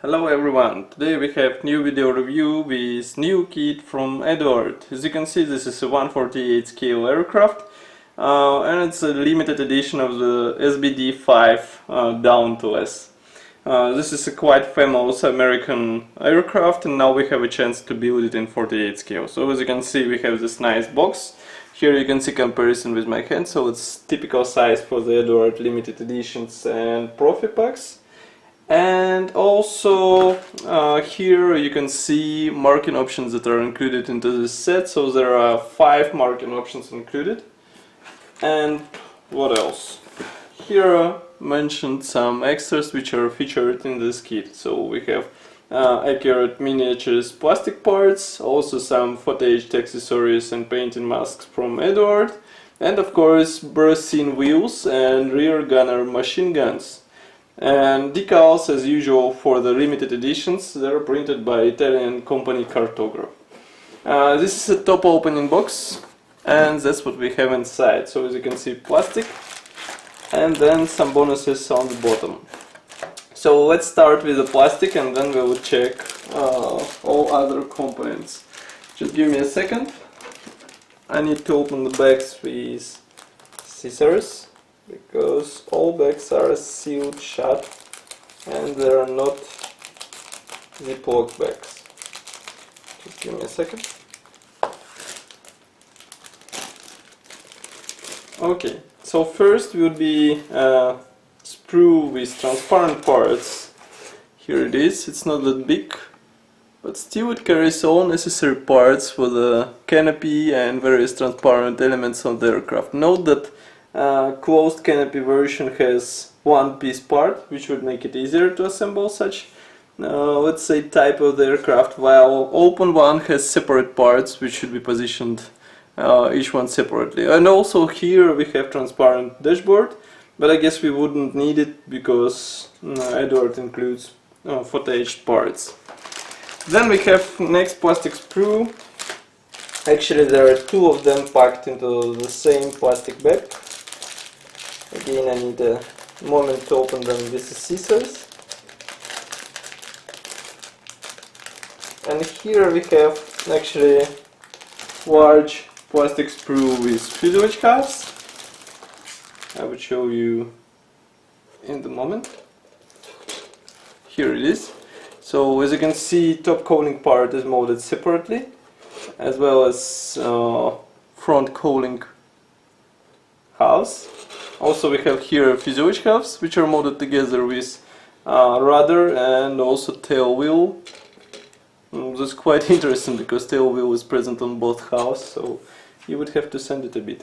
Hello everyone, today we have new video review with new kit from Eduard. As you can see, this is a 1/48 scale aircraft and it's a limited edition of the SBD-5 Dauntless. This is a quite famous American aircraft and now we have a chance to build it in 48 scale. So as you can see, we have this nice box. Here you can see comparison with my hand, so it's typical size for the Eduard limited editions and Profi packs. And also here you can see marking options that are included into this set, so there are 5 marking options included. And what else? Here are mentioned some extras which are featured in this kit. So we have accurate miniatures plastic parts, also some footage accessories and painting masks from Eduard, and of course Resin wheels and rear gunner machine guns. And decals as usual for the limited editions. They're printed by Italian company Cartograph. This is a top opening box and that's what we have inside. So as you can see, plastic and then some bonuses on the bottom. So let's start with the plastic and then we will check all other components. Just give me a second. I need to open the bags with scissors, because all bags are sealed shut and they are not ziplock bags. Just give me a second. Okay, so first will be a sprue with transparent parts. Here it is. It's not that big, but still it carries all necessary parts for the canopy and various transparent elements of the aircraft. Note that closed canopy version has one piece part, which would make it easier to assemble such, let's say, type of the aircraft, while open one has separate parts which should be positioned each one separately. And also here we have transparent dashboard, but I guess we wouldn't need it because Eduard includes footage parts. Then we have next plastic sprue. Actually there are 2 of them packed into the same plastic bag. Again, I need a moment to open them with the scissors. And here we have actually large plastic sprue with fuselage halves. I will show you in the moment. Here it is. So as you can see, top cowling part is molded separately, as well as front cowling halves. Also we have here fuselage halves which are molded together with rudder and also tail wheel. That's quite interesting because tail wheel is present on both halves, so you would have to sand it a bit.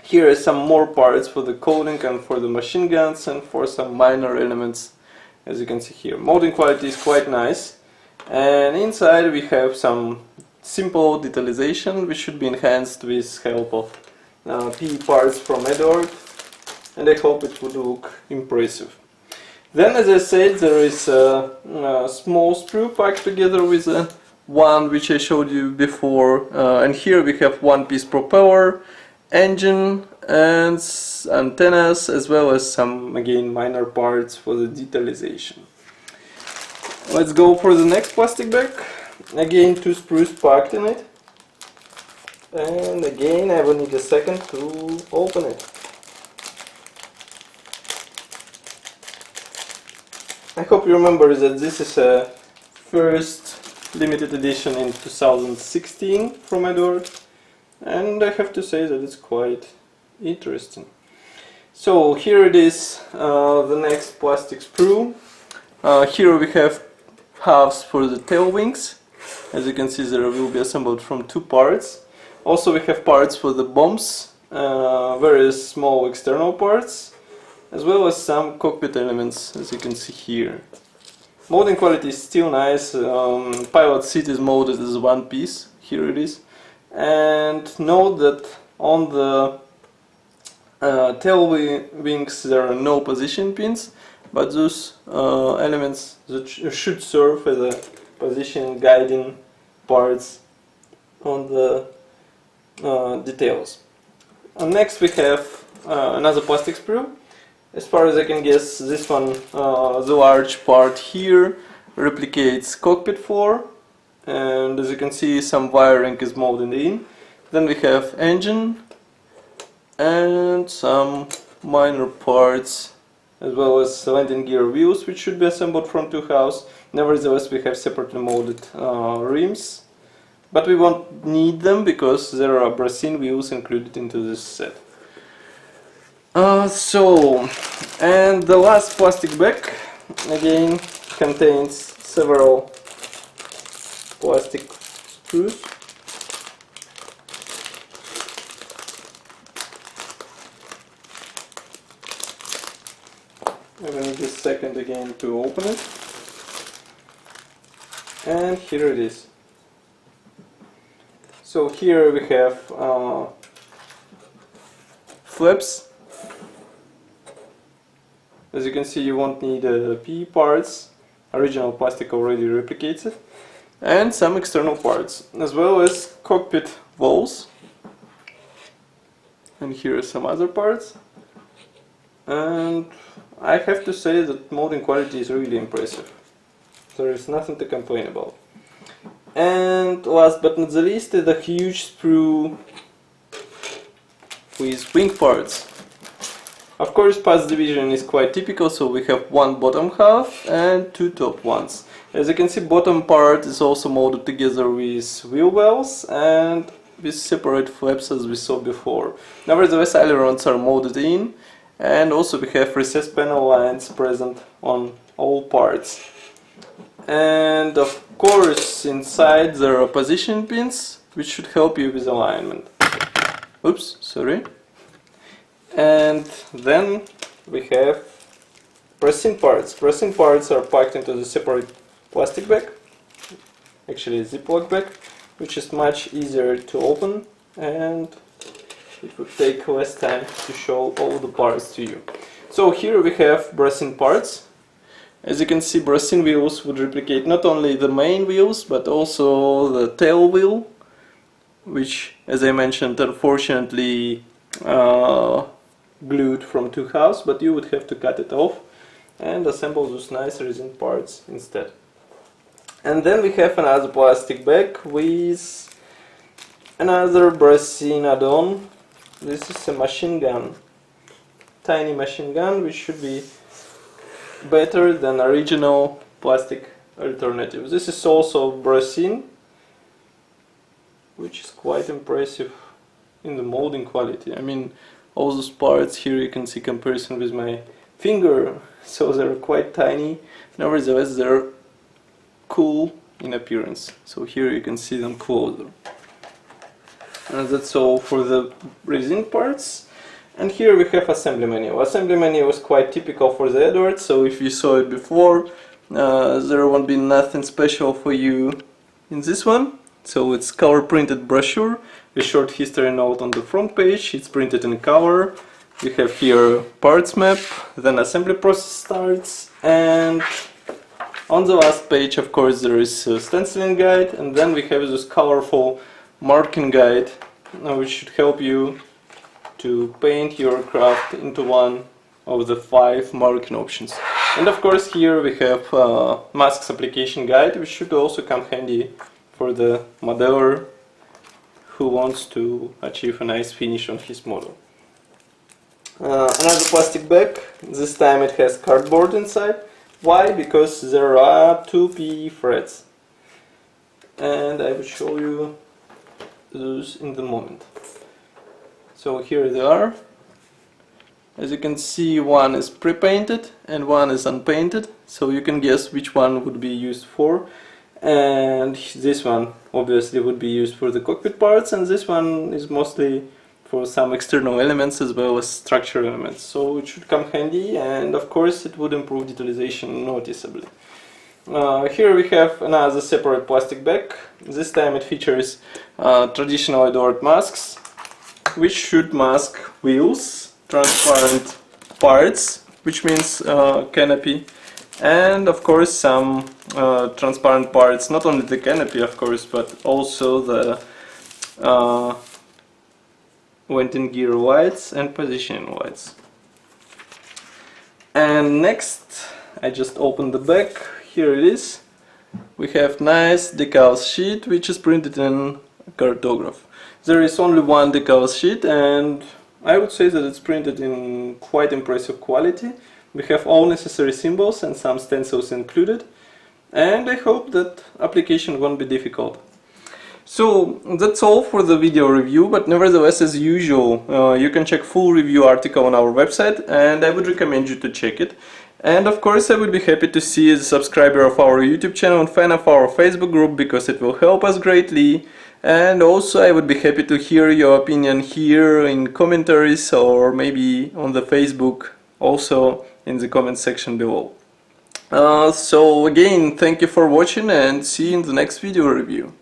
Here are some more parts for the cowling and for the machine guns and for some minor elements, as you can see here. Molding quality is quite nice, and inside we have some simple detalization which should be enhanced with help of PE parts from Eduard, and I hope it would look impressive. Then, as I said, there is a small sprue packed together with one which I showed you before, and here we have one piece propeller, engine and antennas, as well as some, again, minor parts for the detalization. Let's go for the next plastic bag. Again, 2 sprues packed in it. And again, I will need a second to open it. I hope you remember that this is a first limited edition in 2016 from Eduard, and I have to say that it's quite interesting. So here it is, the next plastic sprue. Here we have halves for the tail wings. As you can see, they will be assembled from 2 parts. Also we have parts for the bombs, various small external parts, as well as some cockpit elements, as you can see here. Molding quality is still nice. Pilot seat is molded as one piece, here it is. And note that on the tail wings there are no position pins, but those elements that should serve as a position guiding parts on the details. Next we have another plastic sprue. As far as I can guess, this one, the large part here, replicates cockpit floor, and as you can see, some wiring is molded in. Then we have engine and some minor parts, as well as landing gear wheels, which should be assembled from two halves. Nevertheless, we have separately molded rims, but we won't need them because there are Resin wheels included into this set. And the last plastic bag again contains several plastic sprues. I will need a second again to open it. And here it is. So here we have flaps. As you can see, you won't need PE parts, original plastic already replicates it, and some external parts, as well as cockpit walls. And here are some other parts. And I have to say that molding quality is really impressive. There is nothing to complain about. And last but not the least, is a huge sprue with wing parts. Of course, parts division is quite typical, so we have one bottom half and two top ones. As you can see, bottom part is also molded together with wheel wells and with separate flaps as we saw before. Nevertheless, ailerons are molded in, and also we have recessed panel lines present on all parts. And of course, inside there are position pins, which should help you with alignment. Oops, sorry. And then we have pressing parts. Pressing parts are packed into the separate plastic bag, actually a Ziploc bag, which is much easier to open, and it would take less time to show all the parts to you. So here we have bracing parts. As you can see, bracing wheels would replicate not only the main wheels but also the tail wheel, which, as I mentioned, unfortunately glued from two halves, but you would have to cut it off and assemble those nice resin parts instead. And then we have another plastic bag with another Resin add-on. This is a machine gun, tiny machine gun, which should be better than original plastic alternative. This is also Resin, which is quite impressive in the molding quality. I mean, all those parts here you can see comparison with my finger, so they're quite tiny. Nevertheless, they're cool in appearance. So here you can see them closer. And that's all for the resin parts. And here we have assembly manual. Assembly manual is quite typical for the Eduard, so if you saw it before, there won't be nothing special for you in this one. So it's color printed brochure with short history note on the front page. It's printed in color. We have here parts map, then assembly process starts, and on the last page, of course, there is a stenciling guide, and then we have this colorful marking guide, which should help you to paint your craft into one of the 5 marking options. And of course, here we have masks application guide, which should also come handy for the modeler who wants to achieve a nice finish on his model. Another plastic bag. This time it has cardboard inside. Why? Because there are 2 PE threads, and I will show you those in the moment. So here they are. As you can see, one is pre-painted and one is unpainted, so you can guess which one would be used for. And this one obviously would be used for the cockpit parts, and this one is mostly for some external elements as well as structural elements. So it should come handy, and of course it would improve detalization noticeably. Here we have another separate plastic bag. This time it features traditional Eduard masks, which should mask wheels, transparent parts, which means canopy, and of course some transparent parts, not only the canopy of course, but also the landing gear lights and positioning lights. And next, I just opened the back. Here it is. We have nice decals sheet which is printed in cartograph. There is only one decals sheet, and I would say that it's printed in quite impressive quality. We have all necessary symbols and some stencils included, and I hope that application won't be difficult. So that's all for the video review, but nevertheless, as usual, you can check full review article on our website, and I would recommend you to check it. And of course, I would be happy to see you as a subscriber of our YouTube channel and fan of our Facebook group, because it will help us greatly. And also I would be happy to hear your opinion here in commentaries, or maybe on the Facebook, also in the comment section below. So again, thank you for watching, and see you in the next video review.